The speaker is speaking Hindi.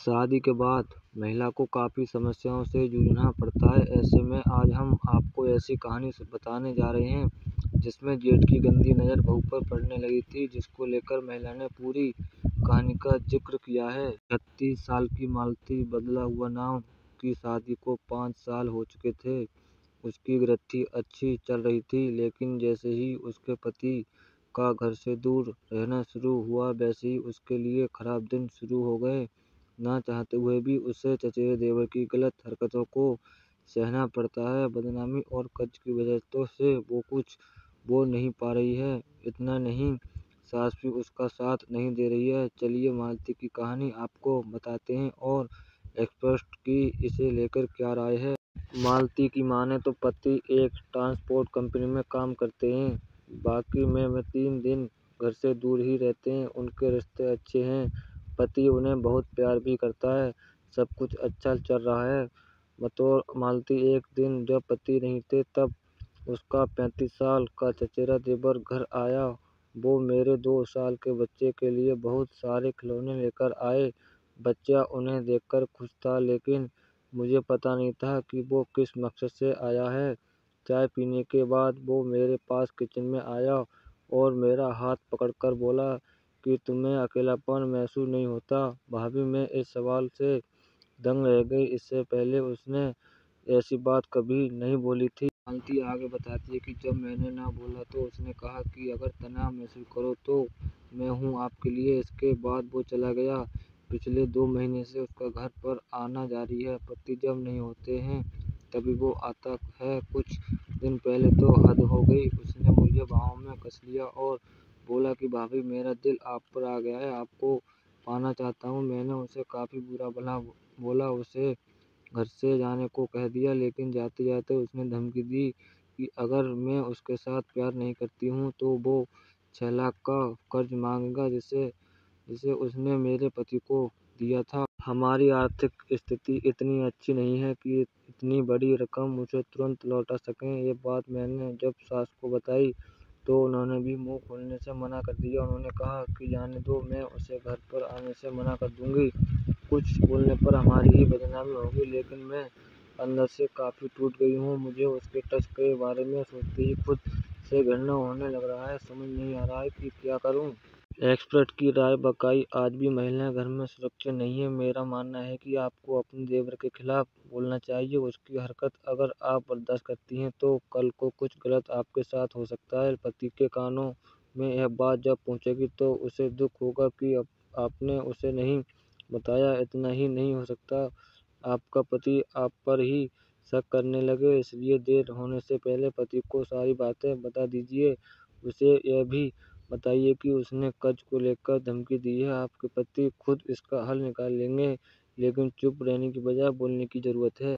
शादी के बाद महिला को काफ़ी समस्याओं से जूझना पड़ता है। ऐसे में आज हम आपको ऐसी कहानी बताने जा रहे हैं जिसमें जेठ की गंदी नज़र बहू पर पड़ने लगी थी, जिसको लेकर महिला ने पूरी कहानी का जिक्र किया है। 36 साल की मालती बदला हुआ नाम की शादी को 5 साल हो चुके थे। उसकी गृहस्थी अच्छी चल रही थी, लेकिन जैसे ही उसके पति का घर से दूर रहना शुरू हुआ, वैसे ही उसके लिए खराब दिन शुरू हो गए। ना चाहते हुए भी उसे चचेरे देवर की गलत हरकतों को सहना पड़ता है। बदनामी और कर्ज की वजह से वो कुछ बोल नहीं पा रही है। इतना नहीं, सास भी उसका साथ नहीं दे रही है। चलिए मालती की कहानी आपको बताते हैं और एक्सपर्ट की इसे लेकर क्या राय है। मालती की माने तो पति एक ट्रांसपोर्ट कंपनी में काम करते हैं, बाकी में 3 दिन घर से दूर ही रहते हैं। उनके रिश्ते अच्छे हैं, पति उन्हें बहुत प्यार भी करता है, सब कुछ अच्छा चल रहा है। बतौर मालती एक दिन जब पति नहीं थे, तब उसका 35 साल का चचेरा देवर घर आया। वो मेरे 2 साल के बच्चे के लिए बहुत सारे खिलौने लेकर आए। बच्चा उन्हें देखकर खुश था, लेकिन मुझे पता नहीं था कि वो किस मकसद से आया है। चाय पीने के बाद वो मेरे पास किचन में आया और मेरा हाथ पकड़कर बोला कि तुम्हें अकेलापन महसूस नहीं होता? भाभी, मैं इस सवाल से दंग रह गई। इससे पहले उसने ऐसी बात कभी नहीं बोली थी। मालती आगे बताती है कि जब मैंने ना बोला तो उसने कहा कि अगर तनाव महसूस करो तो मैं हूँ आपके लिए। इसके बाद वो चला गया। पिछले 2 महीने से उसका घर पर आना जारी है। पति जब नहीं होते हैं तभी वो आता है। कुछ दिन पहले तो हद हो गई, उसने मुझे बाहों में कस लिया और बोला कि भाभी, मेरा दिल आप पर आ गया है, आपको पाना चाहता हूँ। मैंने उसे काफ़ी बुरा भला बोला, उसे घर से जाने को कह दिया, लेकिन जाते जाते उसने धमकी दी कि अगर मैं उसके साथ प्यार नहीं करती हूँ तो वो 6 लाख का कर्ज मांगेगा, जिसे उसने मेरे पति को दिया था। हमारी आर्थिक स्थिति इतनी अच्छी नहीं है कि इतनी बड़ी रकम उसे तुरंत लौटा सकें। ये बात मैंने जब सास को बताई तो उन्होंने भी मुंह खोलने से मना कर दिया। उन्होंने कहा कि जाने दो, मैं उसे घर पर आने से मना कर दूंगी। कुछ बोलने पर हमारी ही बदनामी होगी, लेकिन मैं अंदर से काफ़ी टूट गई हूँ। मुझे उसके टच के बारे में सोचते ही खुद से घृणा होने लग रहा है। समझ नहीं आ रहा है कि क्या करूँ। एक्सपर्ट की राय बकाई, आज भी महिलाएं घर में सुरक्षित नहीं है। मेरा मानना है कि आपको अपने देवर के खिलाफ बोलना चाहिए। उसकी हरकत अगर आप बर्दाश्त करती हैं तो कल को कुछ गलत आपके साथ हो सकता है। पति के कानों में यह बात जब पहुंचेगी तो उसे दुख होगा कि आपने उसे नहीं बताया। इतना ही नहीं हो सकता आपका पति आप पर ही शक करने लगे, इसलिए देर होने से पहले पति को सारी बातें बता दीजिए। उसे यह भी बताइए कि उसने कर्ज को लेकर धमकी दी है। आपके पति खुद इसका हल निकाल लेंगे, लेकिन चुप रहने की बजाय बोलने की ज़रूरत है।